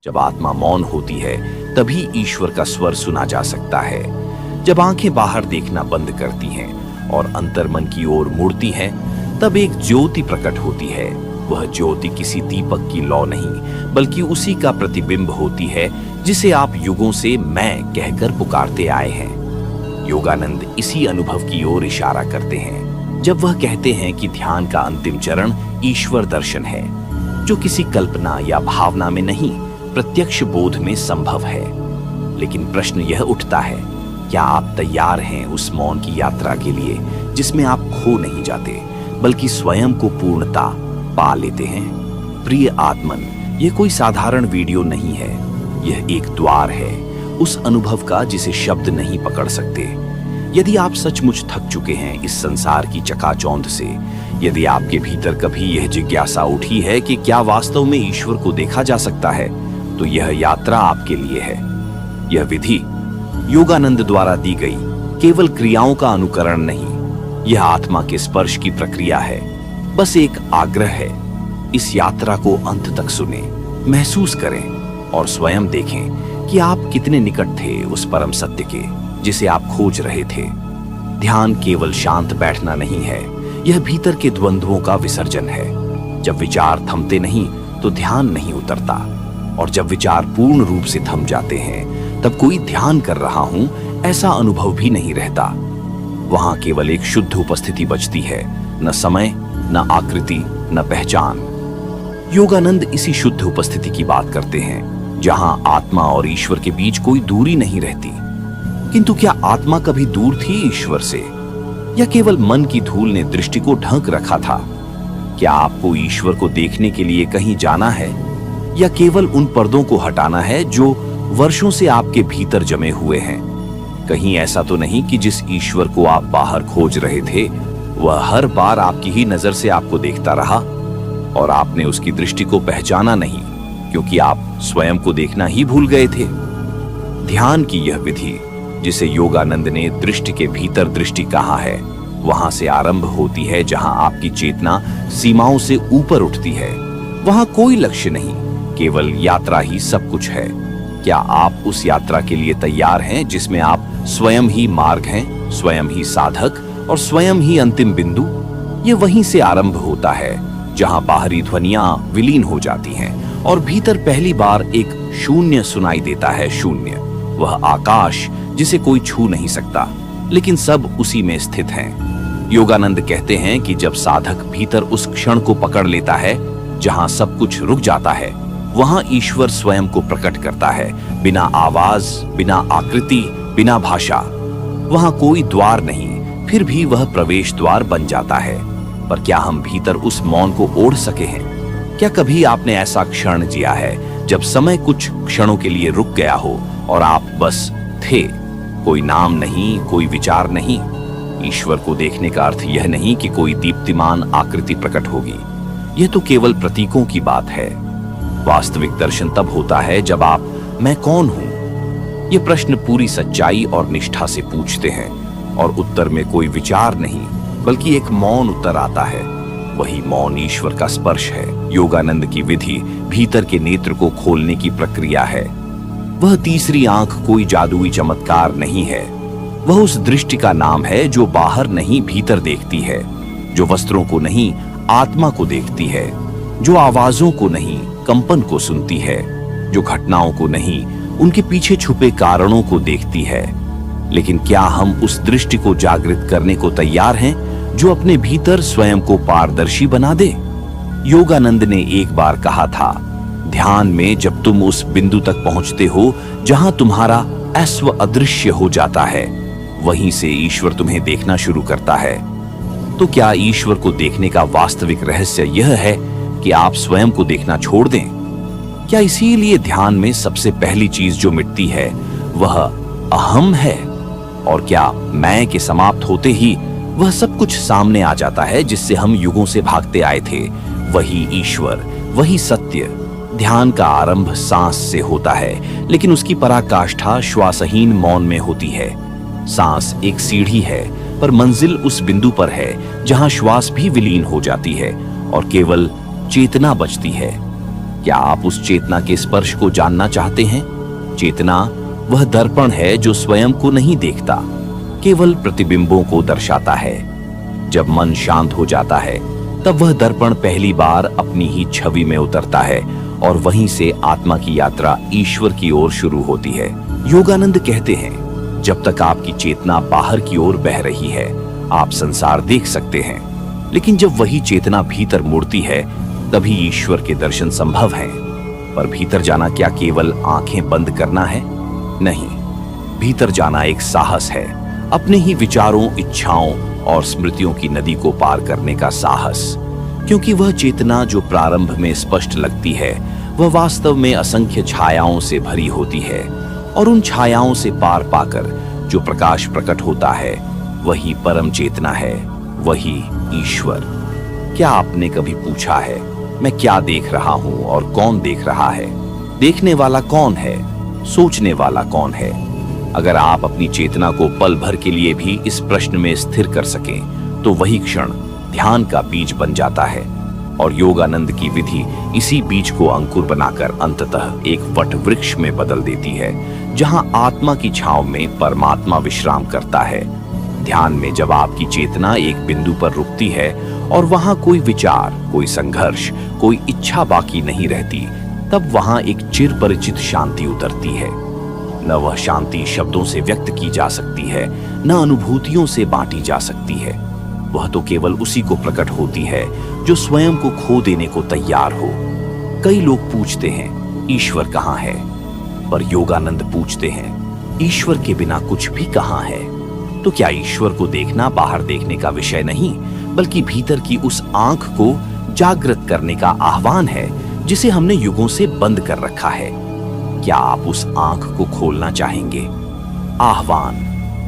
जब आत्मा मौन होती है तभी ईश्वर का स्वर सुना जा सकता है। जब आंखें बाहर देखना बंद करती हैं और अंतर्मन की ओर मुड़ती हैं, तब एक ज्योति प्रकट होती है। वह ज्योति किसी दीपक की लौ नहीं, बल्कि उसी का प्रतिबिंब होती है जिसे आप युगों से मैं कहकर पुकारते आए हैं। योगानंद इसी अनुभव की ओर इशारा करते हैं जब वह कहते हैं कि ध्यान का अंतिम चरण ईश्वर दर्शन है, जो किसी कल्पना या भावना में नहीं, प्रत्यक्ष बोध में संभव है। लेकिन प्रश्न यह उठता है, क्या आप तैयार हैं उस मौन की यात्रा के लिए जिसमें आप खो नहीं जाते, बल्कि स्वयं को पूर्णता पा लेते हैं? प्रिय आत्मन, यह कोई साधारण वीडियो नहीं है। यह एक द्वार है उस अनुभव का जिसे शब्द नहीं पकड़ सकते। यदि आप सचमुच थक चुके हैं इस संसार की चकाचौंध से, यदि आपके भीतर कभी यह जिज्ञासा उठी है कि क्या वास्तव में ईश्वर को देखा जा सकता है, तो यह यात्रा आपके लिए है। यह विधि योगानंद द्वारा दी गई केवल क्रियाओं का अनुकरण नहीं, यह आत्मा के स्पर्श की प्रक्रिया है। बस एक आग्रह है, इस यात्रा को अंत तक सुने, महसूस करें और स्वयं देखें कि आप कितने निकट थे उस परम सत्य के जिसे आप खोज रहे थे। ध्यान केवल शांत बैठना नहीं है, यह भीतर के द्वंद्वों का विसर्जन है। जब विचार थमते नहीं तो ध्यान नहीं उतरता, और जब विचार पूर्ण रूप से थम जाते हैं तब कोई ध्यान कर रहा हूं ऐसा अनुभव भी नहीं रहता। वहां केवल एक शुद्ध उपस्थिति बचती है, न समय, न आकृति, न पहचान। योगानंद इसी शुद्ध उपस्थिति की बात करते हैं जहां आत्मा और ईश्वर के बीच कोई दूरी नहीं रहती। किंतु क्या आत्मा कभी दूर थी ईश्वर से, या केवल मन की धूल ने दृष्टि को ढक रखा था? क्या आपको ईश्वर को देखने के लिए कहीं जाना है, या केवल उन पर्दों को हटाना है जो वर्षों से आपके भीतर जमे हुए हैं? कहीं ऐसा तो नहीं कि जिस ईश्वर को आप बाहर खोज रहे थे वह हर बार आपकी ही नजर से आपको देखता रहा और आपने उसकी दृष्टि को पहचाना नहीं, क्योंकि आप स्वयं को देखना ही भूल गए थे? ध्यान की यह विधि, जिसे योगानंद ने दृष्टि के भीतर दृष्टि कहा है, वहां से आरंभ होती है जहां आपकी चेतना सीमाओं से ऊपर उठती है। वहां कोई लक्ष्य नहीं, केवल यात्रा ही सब कुछ है। क्या आप उस यात्रा के लिए तैयार हैं जिसमें आप स्वयं ही मार्ग हैं, स्वयं ही साधक और स्वयं ही अंतिम बिंदु? ये वहीं से आरंभ होता है जहां बाहरी ध्वनियां विलीन हो जाती हैं और भीतर पहली बार एक शून्य सुनाई देता है। शून्य, वह आकाश जिसे कोई छू नहीं सकता, लेकिन सब उसी में स्थित हैं। योगानंद कहते हैं कि जब साधक भीतर उस क्षण को पकड़ लेता है जहां सब कुछ रुक जाता है, वहां ईश्वर स्वयं को प्रकट करता है, बिना आवाज, बिना आकृति, बिना भाषा। वहां कोई द्वार नहीं, फिर भी वह प्रवेश द्वार बन जाता है। पर क्या हम भीतर उस मौन को ओढ़ सके हैं? क्या कभी आपने ऐसा क्षण जिया है जब समय कुछ क्षणों के लिए रुक गया हो और आप बस थे? कोई नाम नहीं, कोई विचार नहीं। ईश्वर को देखने का अर्थ यह नहीं कि कोई दीप्तिमान आकृति प्रकट होगी, यह तो केवल प्रतीकों की बात है। वास्तविक दर्शन तब होता है जब आप मैं कौन हूं ये प्रश्न पूरी सच्चाई और निष्ठा से पूछते हैं, और उत्तर में कोई विचार नहीं बल्कि एक मौन उत्तर आता है। वही मौन ईश्वर का स्पर्श है। योगानंद की विधि भीतर के नेत्र को खोलने की प्रक्रिया है। वह तीसरी आंख कोई जादुई चमत्कार नहीं है, वह उस दृष्टि का नाम है जो बाहर नहीं भीतर देखती है, जो वस्त्रों को नहीं आत्मा को देखती है, जो आवाजों को नहीं कंपन को सुनती है, जो घटनाओं को नहीं उनके पीछे छुपे कारणों को देखती है। लेकिन क्या हम उस दृष्टि को जागृत करने को तैयार हैं जो अपने भीतर स्वयं को पारदर्शी बना दे? योगानंद ने एक बार कहा था, ध्यान में जब तुम उस बिंदु तक पहुंचते हो जहां तुम्हारा अस्व अदृश्य हो जाता है, वहीं से ईश्वर तुम्हें देखना शुरू करता है। तो क्या ईश्वर को देखने का वास्तविक रहस्य यह है कि आप स्वयं को देखना छोड़ दें? क्या इसीलिए ध्यान में सबसे पहली चीज जो मिटती है वह अहम है? और क्या मैं के समाप्त होते ही वह सब कुछ सामने आ जाता है जिससे हम युगों से भागते आए थे? वही ईश्वर, वही सत्य। ध्यान का आरंभ सांस से होता है, लेकिन उसकी पराकाष्ठा श्वासहीन मौन में होती है। सांस एक सीढ़ी है, पर मंजिल उस बिंदु पर है जहां श्वास भी विलीन हो जाती है और केवल चेतना बचती है। क्या आप उस चेतना के स्पर्श को जानना चाहते हैं? चेतना वह दर्पण है जो स्वयं को नहीं देखता, केवल प्रतिबिंबों को दर्शाता है। जब मन शांत हो जाता है तब वह दर्पण पहली बार अपनी ही छवि में उतरता है और वहीं से आत्मा की यात्रा ईश्वर की ओर शुरू होती है। योगानंद कहते हैं, जब तक आपकी चेतना बाहर की ओर बह रही है आप संसार देख सकते हैं, लेकिन जब वही चेतना भीतर मुड़ती है तभी ईश्वर के दर्शन संभव हैं। पर भीतर जाना क्या केवल आंखें बंद करना है? नहीं, भीतर जाना एक साहस है, अपने ही विचारों, इच्छाओं और स्मृतियों की नदी को पार करने का साहस। क्योंकि वह चेतना जो प्रारंभ में स्पष्ट लगती है वह वास्तव में असंख्य छायाओं से भरी होती है, और उन छायाओं से पार पाकर जो प्रकाश प्रकट होता है वही परम चेतना है, वही ईश्वर। क्या आपने कभी पूछा है, मैं क्या देख रहा हूं और कौन देख रहा है? देखने वाला कौन है, सोचने वाला कौन है? अगर आप अपनी चेतना को पल भर के लिए भी इस प्रश्न में स्थिर कर सकें तो वही क्षण ध्यान का बीज बन जाता है, और योगानंद की विधि इसी बीज को अंकुर बनाकर अंततः एक वट वृक्ष में बदल देती है, जहां आत्मा की छांव में परमात्मा विश्राम करता है। ध्यान में जब आपकी चेतना एक बिंदु पर रुकती है और वहां कोई विचार, कोई संघर्ष, कोई इच्छा बाकी नहीं रहती, तब वहां एक चिरपरिचित शांति उतरती है। न वह शांति शब्दों से व्यक्त की जा सकती है, न अनुभूतियों से बांटी जा सकती है। वह तो केवल उसी को प्रकट होती है जो स्वयं को खो देने को तैयार हो। कई लोग पूछते हैं, ईश्वर कहाँ है? पर योगानंद पूछते हैं, ईश्वर के बिना कुछ भी कहाँ है? तो क्या ईश्वर को देखना बाहर देखने का विषय नहीं, बल्कि भीतर की उस आंख को जागृत करने का आह्वान है जिसे हमने युगों से बंद कर रखा है? क्या आप उस आंख को खोलना चाहेंगे? आह्वान,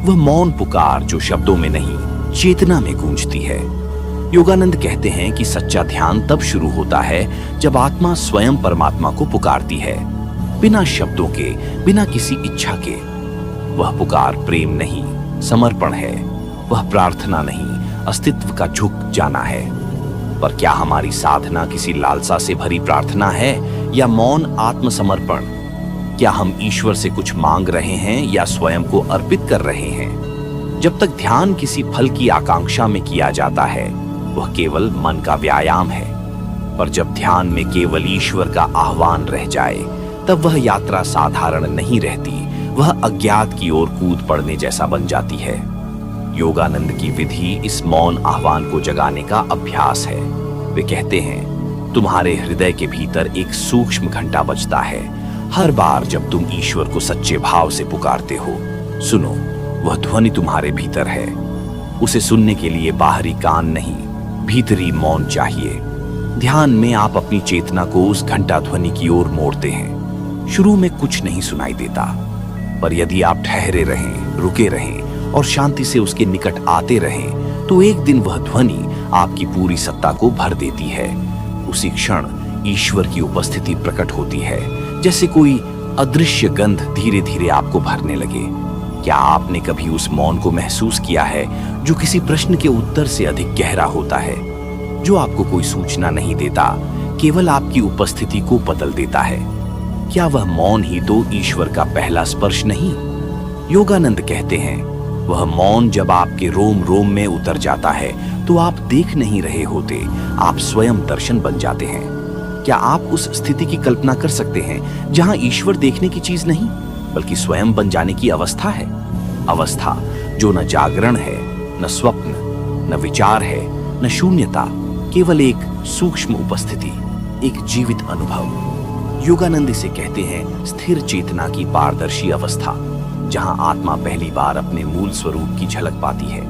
वह मौन पुकार जो शब्दों में नहीं चेतना में गूंजती है। योगानंद कहते हैं कि सच्चा ध्यान तब शुरू होता है जब आत्मा स्वयं परमात्मा को पुकारती है, बिना शब्दों के, बिना किसी इच्छा के। वह पुकार प्रेम नहीं, समर्पण है। वह प्रार्थना नहीं, अस्तित्व का झुक जाना है। पर क्या हमारी साधना किसी लालसा से भरी प्रार्थना है या मौन आत्मसमर्पण? क्या हम ईश्वर से कुछ मांग रहे हैं या स्वयं को अर्पित कर रहे हैं? जब तक ध्यान किसी फल की आकांक्षा में किया जाता है वह केवल मन का व्यायाम है, पर जब ध्यान में केवल ईश्वर का आह्वान रह जाए तब वह यात्रा साधारण नहीं रहती, वह अज्ञात की ओर कूद पड़ने जैसा बन जाती है। योगानंद की विधि इस मौन आह्वान को जगाने का अभ्यास है। वे कहते हैं, तुम्हारे हृदय के भीतर एक सूक्ष्म घंटा बजता है। हर बार जब तुम ईश्वर को सच्चे भाव से पुकारते हो, सुनो, वह ध्वनि तुम्हारे भीतर है। उसे सुनने के लिए बाहरी कान नहीं, भीतरी मौन चाहिए। ध्यान में आप अपनी चेतना को उस घंटा ध्वनि की ओर मोड़ते हैं। शुरू में कुछ नहीं सुनाई देता, पर यदि आप ठहरे रहें, रुके रहें और शांति से उसके निकट आते रहें तो एक दिन वह ध्वनि आपकी पूरी सत्ता को भर देती है। उसी क्षण ईश्वर की उपस्थिति प्रकट होती है, जैसे कोई अदृश्य गंध धीरे धीरे आपको भरने लगे। क्या आपने कभी उस मौन को महसूस किया है जो किसी प्रश्न के उत्तर से अधिक गहरा होता है, जो आपको कोई सूचना नहीं देता, केवल आपकी उपस्थिति को बदल देता है? क्या वह मौन ही तो ईश्वर का पहला स्पर्श नहीं? योगानंद कहते हैं, वह मौन जब आपके रोम रोम में उतर जाता है तो आप देख नहीं रहे होते, आप स्वयं दर्शन बन जाते हैं। क्या आप उस स्थिति की कल्पना कर सकते हैं जहां ईश्वर देखने की चीज नहीं बल्कि स्वयं बन जाने की अवस्था है? अवस्था जो न जागरण है, न स्वप्न, न विचार है, न शून्यता, केवल एक सूक्ष्म उपस्थिति, एक जीवित अनुभव। योगानंद इसे कहते हैं स्थिर चेतना की पारदर्शी अवस्था, जहां आत्मा पहली बार अपने मूल स्वरूप की झलक पाती है।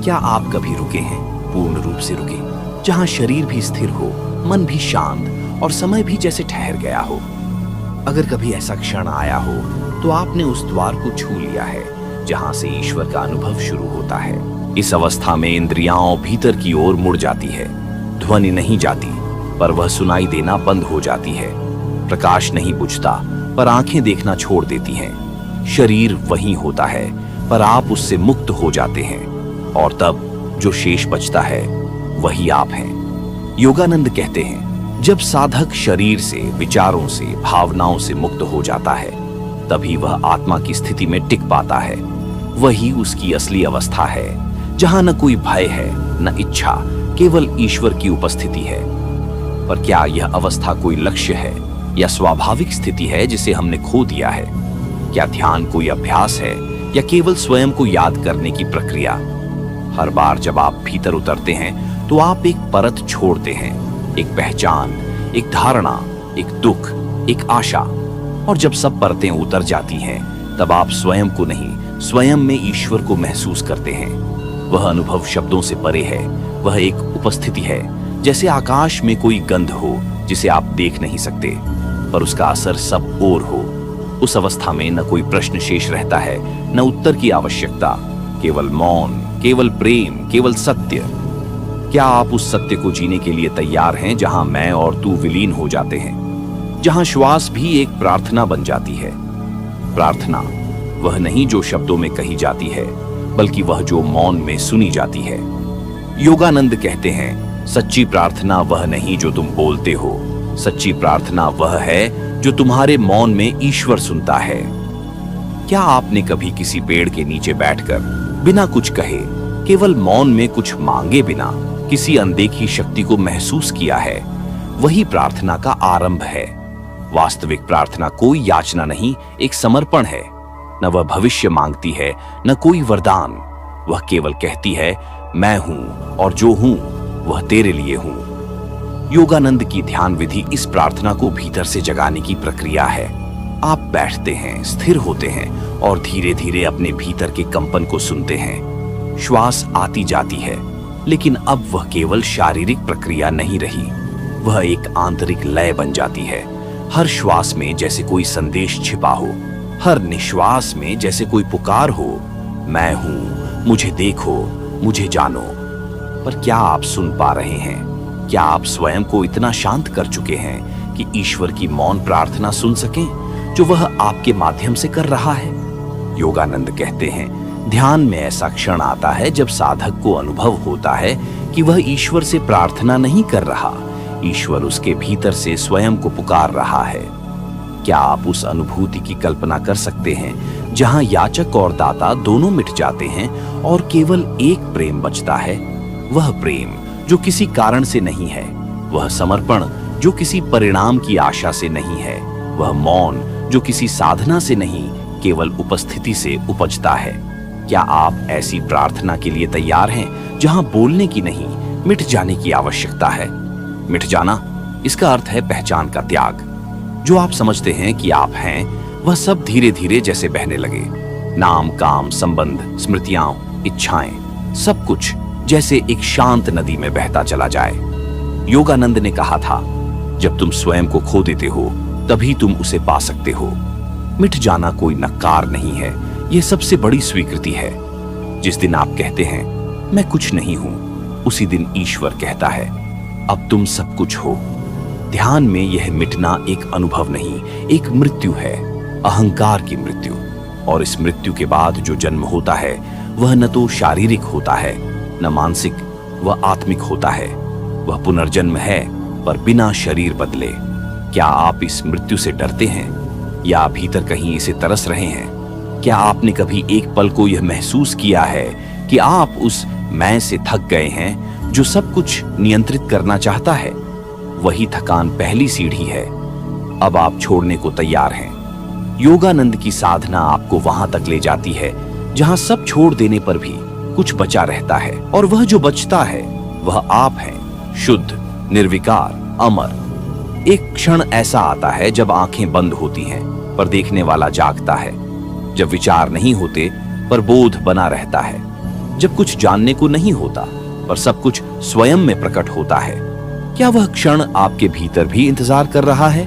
क्या आप कभी रुके हैं, पूर्ण रूप से रुके, जहां शरीर भी स्थिर हो, मन भी शांत और समय भी जैसे ठहर गया हो? अगर कभी ऐसा क्षण आया हो तो आपने उस द्वार को छू लिया है जहां से ईश्वर का अनुभव शुरू होता है। इस अवस्था में इंद्रियां भीतर की ओर मुड़ जाती है। ध्वनि नहीं जाती, पर वह सुनाई देना बंद हो जाती है। प्रकाश नहीं बुझता, पर आंखें देखना छोड़ देती हैं। शरीर वहीं होता है, पर आप उससे मुक्त हो जाते हैं, और तब जो शेष बचता है वही आप हैं। योगानंद कहते हैं, जब साधक शरीर से, विचारों से, भावनाओं से मुक्त हो जाता है, तभी वह आत्मा की स्थिति में टिक पाता है। वही उसकी असली अवस्था है, जहां न कोई भय है, न इच्छा, केवल ईश्वर की उपस्थिति है। पर क्या यह अवस्था कोई लक्ष्य है या स्वाभाविक स्थिति है जिसे हमने खो दिया है? क्या ध्यान कोई अभ्यास है या केवल स्वयं को याद करने की प्रक्रिया? हर बार जब आप भीतर उतरते हैं तो आप एक परत छोड़ते हैं, एक पहचान, एक धारणा, एक दुख, एक आशा। और जब सब परतें उतर जाती हैं, तब आप स्वयं को नहीं, स्वयं में ईश्वर को महसूस करते हैं। वह अनुभव शब्दों से परे है, वह एक उपस्थिति है, जैसे आकाश में कोई गंध हो जिसे आप देख नहीं सकते, पर उसका असर सब ओर हो। उस अवस्था में न कोई प्रश्न शेष रहता है, न उत्तर की आवश्यकता, केवल मौन, केवल प्रेम, केवल सत्य। क्या आप उस सत्य को जीने के लिए तैयार हैं जहां मैं और तू विलीन हो जाते हैं, जहां श्वास भी एक प्रार्थना बन जाती है? प्रार्थना वह नहीं जो शब्दों में कही जाती है, बल्कि वह जो मौन में सुनी जाती है। योगानंद कहते हैं, सच्ची प्रार्थना वह नहीं जो तुम बोलते हो, सच्ची प्रार्थना वह है जो तुम्हारे मौन में ईश्वर सुनता है। क्या आपने कभी किसी पेड़ के नीचे बैठकर बिना कुछ कहे, केवल मौन में कुछ मांगे बिना किसी अनदेखी शक्ति को महसूस किया है? वही प्रार्थना का आरंभ है। वास्तविक प्रार्थना कोई याचना नहीं, एक समर्पण है। न वह भविष्य मांगती है, न कोई वरदान। वह केवल कहती है, मैं हूं और जो हूं वह तेरे लिए हूं। योगानंद की ध्यान विधि इस प्रार्थना को भीतर से जगाने की प्रक्रिया है। आप बैठते हैं, स्थिर होते हैं और धीरे धीरे अपने भीतर के कंपन को सुनते हैं। श्वास आती जाती है, लेकिन अब वह केवल शारीरिक प्रक्रिया नहीं रही, वह एक आंतरिक लय बन जाती है। हर श्वास में जैसे कोई संदेश छिपा हो, हर निश्वास में जैसे कोई पुकार हो, मैं हूं, मुझे देखो, मुझे जानो। पर क्या आप सुन पा रहे हैं? क्या आप स्वयं को इतना शांत कर चुके हैं कि ईश्वर की मौन प्रार्थना सुन सकें जो वह आपके माध्यम से कर रहा है? योगानंद कहते हैं, ध्यान में ऐसा क्षण आता है जब साधक को अनुभव होता है कि वह ईश्वर से प्रार्थना नहीं कर रहा, ईश्वर उसके भीतर से स्वयं को पुकार रहा है। क्या आप उस अनुभूति की कल्पना कर सकते हैं जहां याचक और दाता दोनों मिट जाते हैं और केवल एक प्रेम बचता है? वह प्रेम जो किसी कारण से नहीं है, वह समर्पण जो किसी परिणाम की आशा से नहीं है, वह मौन जो किसी साधना से नहीं, केवल उपस्थिति से उपजता है। क्या आप ऐसी प्रार्थना के लिए तैयार हैं जहां बोलने की नहीं, मिट जाने की आवश्यकता है? मिट जाना, इसका अर्थ है पहचान का त्याग। जो आप समझते हैं कि आप हैं, वह सब धीरे धीरे जैसे बहने लगे। नाम, काम, संबंध, स्मृतियां, इच्छाएं, सब कुछ जैसे एक शांत नदी में बहता चला जाए। योगानंद ने कहा था, जब तुम स्वयं को खो देते हो, तभी तुम उसे पा सकते हो। मिट जाना कोई नकार नहीं है, यह सबसे बड़ी स्वीकृति है। जिस दिन आप कहते हैं, मैं कुछ नहीं हूं, उसी दिन ईश्वर कहता है, अब तुम सब कुछ हो। ध्यान में यह मिटना एक अनुभव नहीं, एक मृत्यु है, अहंकार की मृत्यु। और इस मृत्यु के बाद जो जन्म होता है, वह न तो शारीरिक होता है, न मानसिक, वह आत्मिक होता है। वह पुनर्जन्म है, पर बिना शरीर बदले। क्या आप इस मृत्यु से डरते हैं या भीतर कहीं इसे तरस रहे हैं? क्या आपने कभी एक पल को यह महसूस किया है कि आप उस मैं से थक गए हैं जो सब कुछ नियंत्रित करना चाहता है? वही थकान पहली सीढ़ी है। अब आप छोड़ने को तैयार हैं। योगानंद की साधना आपको वहां तक ले जाती है जहां सब छोड़ देने पर भी कुछ बचा रहता है, और वह जो बचता है वह आप हैं, शुद्ध, निर्विकार, अमर। एक क्षण ऐसा आता है जब आंखें बंद होती हैं पर देखने वाला जागता है, जब विचार नहीं होते पर बोध बना रहता है, जब कुछ जानने को नहीं होता पर सब कुछ स्वयं में प्रकट होता है। क्या वह क्षण आपके भीतर भी इंतजार कर रहा है?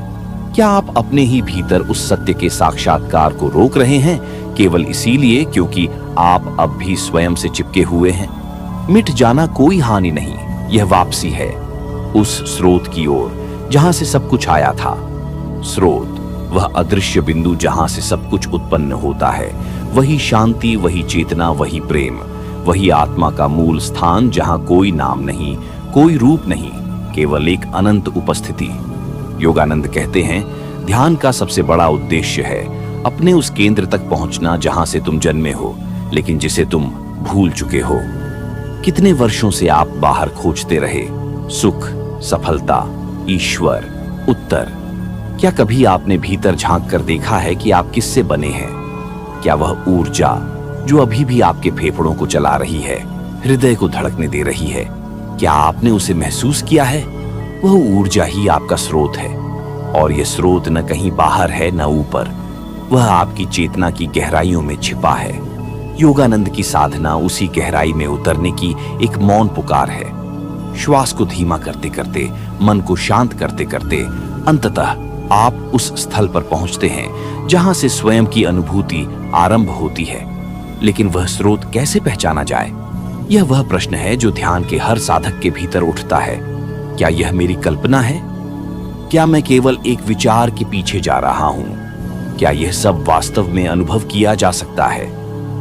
क्या आप अपने ही भीतर उस सत्य के साक्षात्कार को रोक रहे हैं, केवल इसीलिए क्योंकि आप अब भी स्वयं से चिपके हुए हैं? मिट जाना कोई हानि नहीं, यह वापसी है उस स्रोत की ओर जहां से सब कुछ आया था। स्रोत, वह अदृश्य बिंदु जहां से सब कुछ उत्पन्न होता है, वही शांति, वही चेतना, वही प्रेम, वही आत्मा का मूल स्थान जहां कोई नाम नहीं, कोई रूप नहीं, केवल एक अनंत उपस्थिति। योगानंद कहते हैं, ध्यान का सबसे बड़ा उद्देश्य है अपने उस केंद्र तक पहुंचना जहां से तुम जन्मे हो, लेकिन जिसे तुम भूल चुके हो। कितने वर्षों से आप बाहर खोजते रहे, सुख, सफलता, ईश्वर, उत्तर। क्या कभी आपने भीतर झांक कर देखा है कि आप किससे बने हैं? क्या वह ऊर्जा जो अभी भी आपके फेफड़ों को चला रही है, हृदय को धड़कने दे रही है, क्या आपने उसे महसूस किया है? वह ऊर्जा ही आपका स्रोत है, और यह स्रोत न कहीं बाहर है न ऊपर, वह आपकी चेतना की गहराइयों में छिपा है। योगानंद की साधना उसी गहराई में उतरने की एक मौन पुकार है। श्वास को धीमा करते करते, मन को शांत करते करते अंततः आप उस स्थल पर पहुंचते हैं जहां से स्वयं की अनुभूति आरंभ होती है। लेकिन वह स्रोत कैसे पहचाना जाए? यह वह प्रश्न है जो ध्यान के हर साधक के भीतर उठता है। क्या यह मेरी कल्पना है? क्या मैं केवल एक विचार के पीछे जा रहा हूं? क्या यह सब वास्तव में अनुभव किया जा सकता है?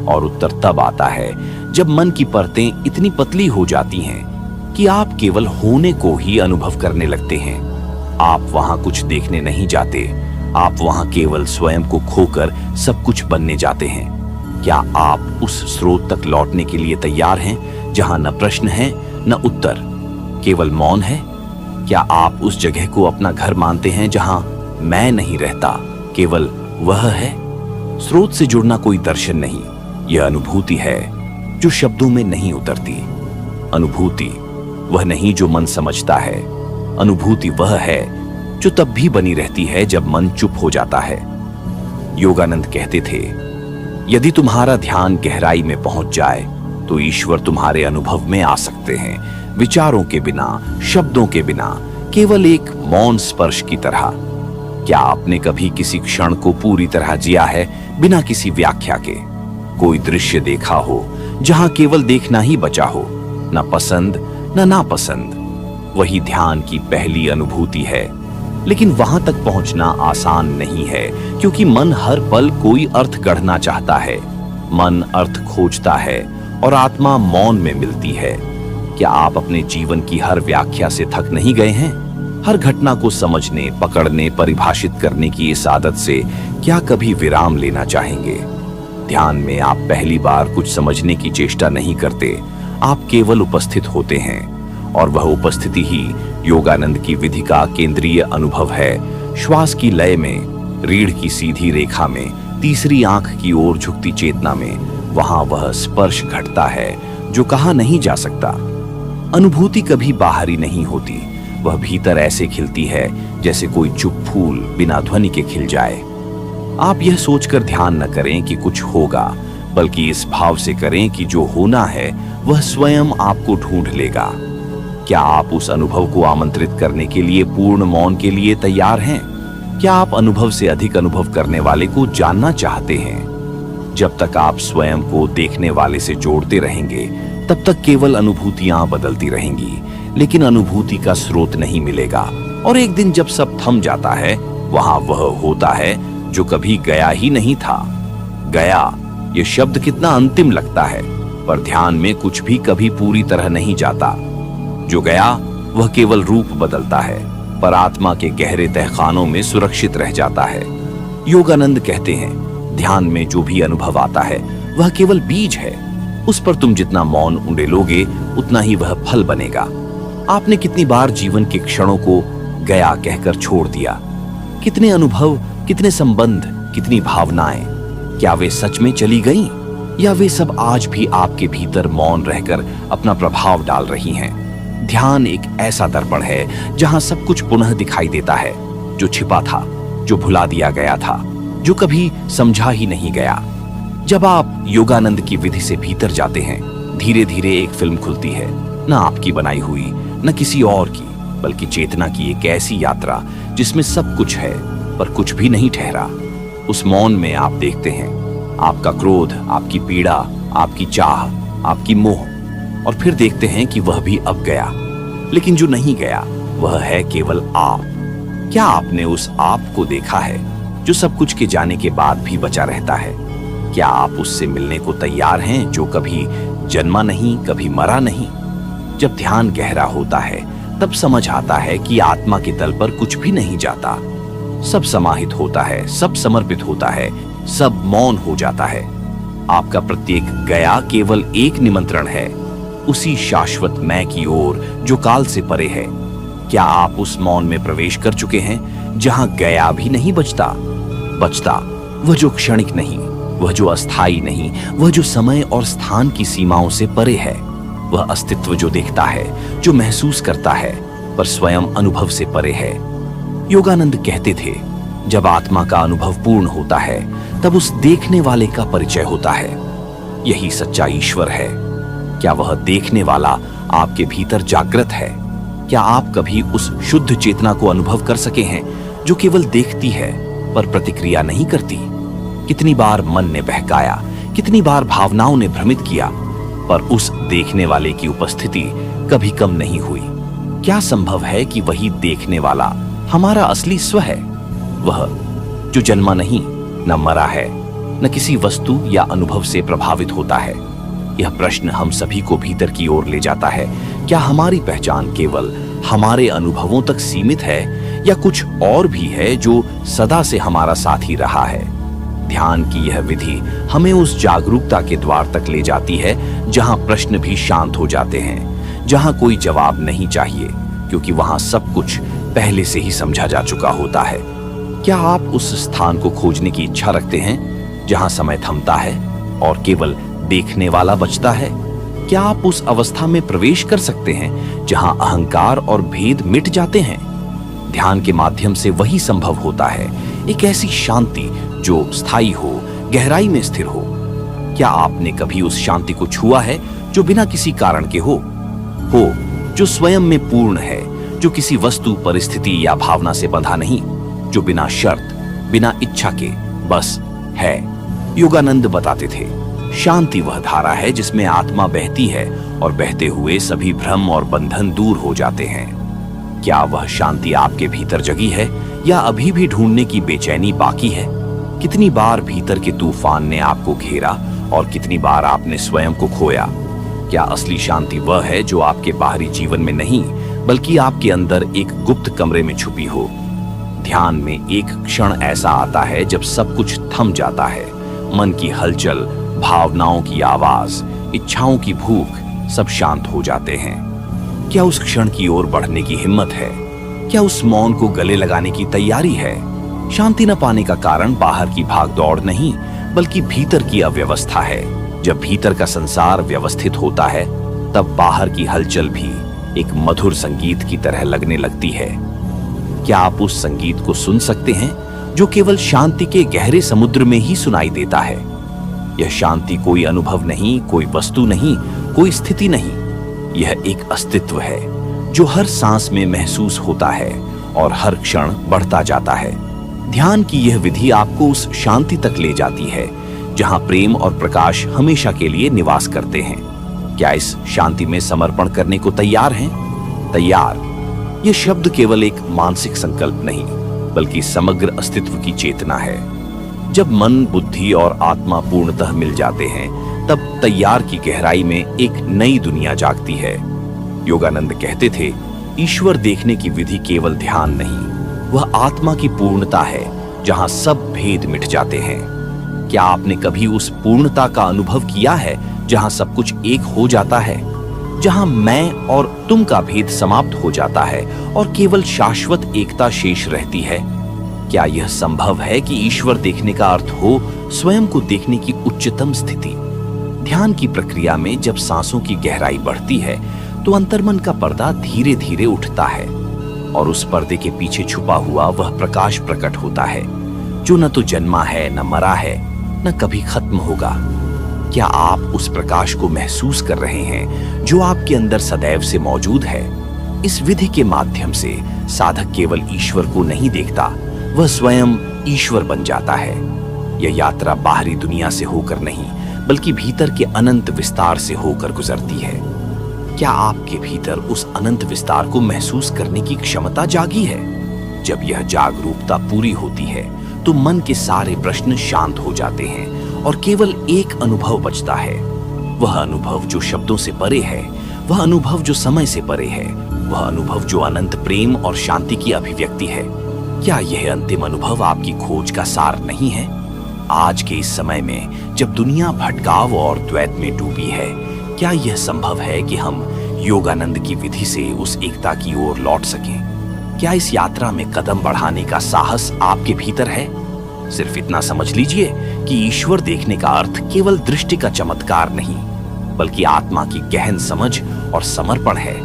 और उत्तर तब आता है जब मन की परतें इतनी पतली हो जाती हैं कि आप केवल होने को ही अनुभव करने लगते हैं। आप वहां कुछ देखने नहीं जाते, आप वहां केवल स्वयं को खोकर सब कुछ बनने जाते हैं। क्या आप उस स्रोत तक लौटने के लिए तैयार हैं जहां न प्रश्न है न उत्तर, केवल मौन है? क्या आप उस जगह को अपना घर मानते हैं जहां मैं नहीं रहता, केवल वह है? स्रोत से जुड़ना कोई दर्शन नहीं, यह अनुभूति है जो शब्दों में नहीं उतरती। अनुभूति वह नहीं जो मन समझता है, अनुभूति वह है जो तब भी बनी रहती है जब मन चुप हो जाता है। योगानंद कहते थे, यदि तुम्हारा ध्यान गहराई में पहुंच जाए तो ईश्वर तुम्हारे अनुभव में आ सकते हैं, विचारों के बिना, शब्दों के बिना, केवल एक मौन स्पर्श की तरह। क्या आपने कभी किसी क्षण को पूरी तरह जिया है बिना किसी व्याख्या के? कोई दृश्य देखा हो जहां केवल देखना ही बचा हो, न पसंद न नापसंद? वही ध्यान की पहली अनुभूति है। लेकिन वहां तक पहुंचना आसान नहीं है, क्योंकि मन हर पल कोई अर्थ गढ़ना चाहता है। मन अर्थ खोजता है और आत्मा मौन में मिलती है। क्या आप अपने जीवन की हर व्याख्या से थक नहीं गए हैं? हर घटना को समझने, पकड़ने, परिभाषित करने की इस आदत से क्या कभी विराम लेना चाहेंगे? ध्यान में आप पहली बार कुछ समझने की चेष्टा नहीं करते, आप केवल उपस्थित होते हैं, और वह उपस्थिति ही योगानंद की विधि का केंद्रीय अनुभव है। श्वास की लय में, रीढ़ की सीधी रेखा में, तीसरी आंख की ओर झुकती चेतना में, वहां वह स्पर्श घटता है जो कहा नहीं जा सकता। अनुभूति कभी बाहरी नहीं होती, वह भीतर ऐसे खिलती है जैसे कोई चुप फूल बिना ध्वनि के खिल जाए। आप यह सोचकर ध्यान न करें कि कुछ होगा, बल्कि इस भाव से करें कि जो होना है वह स्वयं आपको ढूंढ लेगा। क्या आप उस अनुभव को आमंत्रित करने के लिए पूर्ण मौन के लिए तैयार हैं? क्या आप अनुभव से अधिक अनुभव करने वाले को जानना चाहते हैं? जब तक आप स्वयं को देखने वाले से जोड़ते रहेंगे, तब तक केवल अनुभूतियां बदलती रहेंगी, लेकिन अनुभूति का स्रोत नहीं मिलेगा। और एक दिन जब सब थम जाता है, वहां वह होता है जो कभी गया ही नहीं था। गया, यह शब्द कितना अंतिम लगता है, पर ध्यान में कुछ भी कभी पूरी तरह नहीं जाता। जो गया वह केवल रूप बदलता है, पर आत्मा के गहरे तहखानों में सुरक्षित रह जाता है। योगानंद कहते हैं, ध्यान में जो भी अनुभव आता है वह केवल बीज है। उस पर तुम जितना मौन उंडेलोगे, उतना ही वह फल बनेगा। आपने कितनी बार जीवन के क्षणों को गया कहकर छोड़ दिया? कितने अनुभव, कितने संबंध, कितनी भावनाएं, क्या वे सच में चली गईं? या वे सब आज भी आपके भीतर मौन रहकर अपना प्रभाव डाल रही हैं? ध्यान एक ऐसा दर्पण है जहां सब कुछ पुनः दिखाई देता है, जो छिपा था, जो भुला दिया गया था, जो कभी समझा ही नहीं गया। जब आप योगानंद की विधि से भीतर जाते हैं, धीरे धीरे एक फिल्म खुलती है, न आपकी बनाई हुई, न किसी और की, बल्कि चेतना की एक ऐसी यात्रा जिसमें सब कुछ है पर कुछ भी नहीं ठहरा। उस मौन में आप देखते हैं आपका क्रोध, आपकी पीड़ा, आपकी चाह, आपकी मोह, और फिर देखते हैं कि वह भी अब गया। लेकिन जो नहीं गया वह है केवल आप। क्या आपने उस आप को देखा है जो सब कुछ के जाने के बाद भी बचा रहता है? क्या आप उससे मिलने को तैयार हैं जो कभी जन्मा नहीं, कभी मरा नहीं? जब ध्यान गहरा होता है तब समझ आता है कि आत्मा के तल पर कुछ भी नहीं जाता। सब समाहित होता है, सब समर्पित होता है, सब मौन हो जाता है। आपका प्रत्येक गया केवल एक निमंत्रण है, उसी शाश्वत मैं की ओर जो काल से परे है। क्या आप उस मौन में प्रवेश कर चुके हैं जहां गया भी नहीं बचता वह जो क्षणिक नहीं, वह जो अस्थाई नहीं, वह जो समय और स्थान की सीमाओं से परे है, वह अस्तित्व जो देखता है, जो महसूस करता है, पर स्वयं अनुभव से परे है। योगानंद कहते थे, जब आत्मा का अनुभव पूर्ण होता है तब उस देखने वाले का परिचय होता है। यही सच्चा ईश्वर है। क्या वह देखने वाला आपके भीतर जागृत है? क्या आप कभी उस शुद्ध चेतना को अनुभव कर सके हैं जो केवल देखती है पर प्रतिक्रिया नहीं करती? कितनी बार मन ने बहकाया, कितनी बार भावनाओं ने भ्रमित किया, पर उस देखने वाले की उपस्थिति कभी कम नहीं हुई। क्या संभव है कि वही देखने वाला हमारा असली स्व है? वह जो जन्मा नहीं, न मरा है, न किसी वस्तु या अनुभव से प्रभावित होता है। यह प्रश्न हम सभी को भीतर की ओर ले जाता है। क्या हमारी पहचान केवल हमारे अनुभवों तक सीमित है या कुछ और भी है जो सदा से हमारा साथी रहा है? ध्यान की यह विधि हमें उस जागरूकता के द्वार तक ले जाती है जहां प्रश्न भी शांत हो जाते हैं, जहां कोई जवाब नहीं चाहिए, क्योंकि वहां सब कुछ पहले से ही समझा जा चुका होता है। क्या आप उस स्थान को खोजने की इच्छा रखते हैं जहां समय थमता है और केवल देखने वाला बचता है? क्या आप उस अवस्था में प्रवेश कर सकते हैं जहां अहंकार और भेद मिट जाते हैं? ध्यान के माध्यम से वही संभव होता है, एक ऐसी शांति जो स्थायी हो, गहराई में स्थिर हो। क्या आपने कभी उस शांति को छुआ है जो बिना किसी कारण के हो, जो स्वयं में पूर्ण है, जो किसी वस्तु, परिस्थिति या भावना से बंधा नहीं, जो बिना शर्त, बिना इच्छा के बस है? योगानंद बताते थे, शांति वह धारा है जिसमें आत्मा बहती है और बहते हुए सभी भ्रम और बंधन दूर हो जाते हैं। क्या वह शांति आपके भीतर जगी है या अभी भी ढूंढने की बेचैनी बाकी है? कितनी बार भीतर के तूफान ने आपको घेरा और कितनी बार आपने स्वयं को खोया? क्या असली शांति वह है जो आपके बाहरी जीवन में नहीं, बल्कि आपके अंदर एक गुप्त कमरे में छुपी हो? ध्यान में एक क्षण ऐसा आता है जब सब कुछ थम जाता है, मन की हलचल, भावनाओं की आवाज, इच्छाओं की भूख, सब शांत हो जाते हैं। क्या उस क्षण की ओर बढ़ने की हिम्मत है? क्या उस मौन को गले लगाने की तैयारी है? शांति न पाने का कारण बाहर की भागदौड़ नहीं, बल्कि भीतर की अव्यवस्था है। जब भीतर का संसार व्यवस्थित होता है, तब बाहर की हलचल भी एक मधुर संगीत की तरह लगने लगती है। क्या आप उस संगीत को सुन सकते हैं जो केवल शांति के गहरे समुद्र में ही सुनाई देता है? यह शांति कोई अनुभव नहीं, कोई वस्तु नहीं, कोई स्थिति नहीं। यह एक अस्तित्व है जो हर सांस में महसूस होता है और हर क्षण बढ़ता जाता है। ध्यान की यह विधि आपको उस शांति तक ले जाती है जहां प्रेम और प्रकाश हमेशा के लिए निवास करते हैं। क्या इस शांति में समर्पण करने को तैयार हैं? तैयार, यह शब्द केवल एक मानसिक संकल्प नहीं, बल्कि समग्र अस्तित्व की चेतना है। जब मन, बुद्धि और आत्मा पूर्णतः मिल जाते हैं, तब तैयार की गहराई में एक नई दुनिया जागती है। योगानंद कहते थे, ईश्वर देखने की विधि केवल ध्यान नहीं, वह आत्मा की पूर्णता है जहां सब भेद मिट जाते हैं। क्या आपने कभी उस पूर्णता का अनुभव किया है जहां सब कुछ एक हो जाता है, जहां मैं और तुम का भेद समाप्त हो जाता है और केवल शाश्वत एकता शेष रहती है? क्या यह संभव है कि ईश्वर देखने का अर्थ हो स्वयं को देखने की उच्चतम स्थिति? ध्यान की प्रक्रिया में जब सांसों की गहराई बढ़ती है तो अंतर्मन का पर्दा धीरे धीरे उठता है और उस पर्दे के पीछे छुपा हुआ वह प्रकाश प्रकट होता है जो न तो जन्मा है, न मरा है, न कभी खत्म होगा। क्या आप उस प्रकाश को महसूस कर रहे हैं जो आपके अंदर सदैव से मौजूद है? इस विधि के माध्यम से साधक केवल ईश्वर को नहीं देखता, वह स्वयं ईश्वर बन जाता है। यह यात्रा बाहरी दुनिया से होकर नहीं, बल्कि भीतर के अनंत विस्तार से होकर गुजरती है। क्या आपके भीतर उस अनंत विस्तार को महसूस करने की क्षमता जागी है? जब यह जागरूकता पूरी होती है तो मन के सारे प्रश्न शांत हो जाते हैं और केवल एक अनुभव बचता है। वह अनुभव जो शब्दों से परे है, वह अनुभव जो समय से परे है, वह अनुभव जो अनंत प्रेम और शांति की अभिव्यक्ति है। क्या यह अंतिम अनुभव आपकी खोज का सार नहीं है? आज के इस समय में जब दुनिया भटकाव और द्वैत में डूबी है, क्या यह संभव है कि हम योगानंद की विधि से उस एकता की ओर लौट सकें? क्या इस यात्रा में कदम बढ़ाने का साहस आपके भीतर है? सिर्फ इतना समझ लीजिए कि ईश्वर देखने का अर्थ केवल दृष्टि का चमत्कार नहीं, बल्कि आत्मा की गहन समझ और समर्पण है।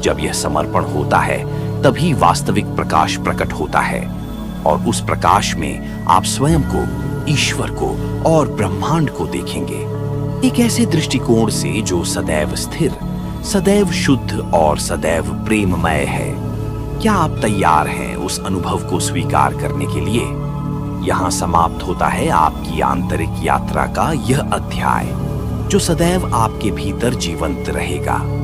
जब यह समर्पण होता है, तभी वास्तविक प्रकाश प्रकट होता है, और उस प्रकाश में आप स्वयं को, ईश्वर को और ब्रह्मांड को देखेंगे एक ऐसे दृष्टिकोण से जो सदैव स्थिर, सदैव शुद्ध और सदैव प्रेममय है। क्या आप तैयार हैं उस अनुभव को स्वीकार करने के लिए? यहाँ समाप्त होता है आपकी आंतरिक यात्रा का यह अध्याय, जो सदैव आपके भीतर जीवंत रहेगा।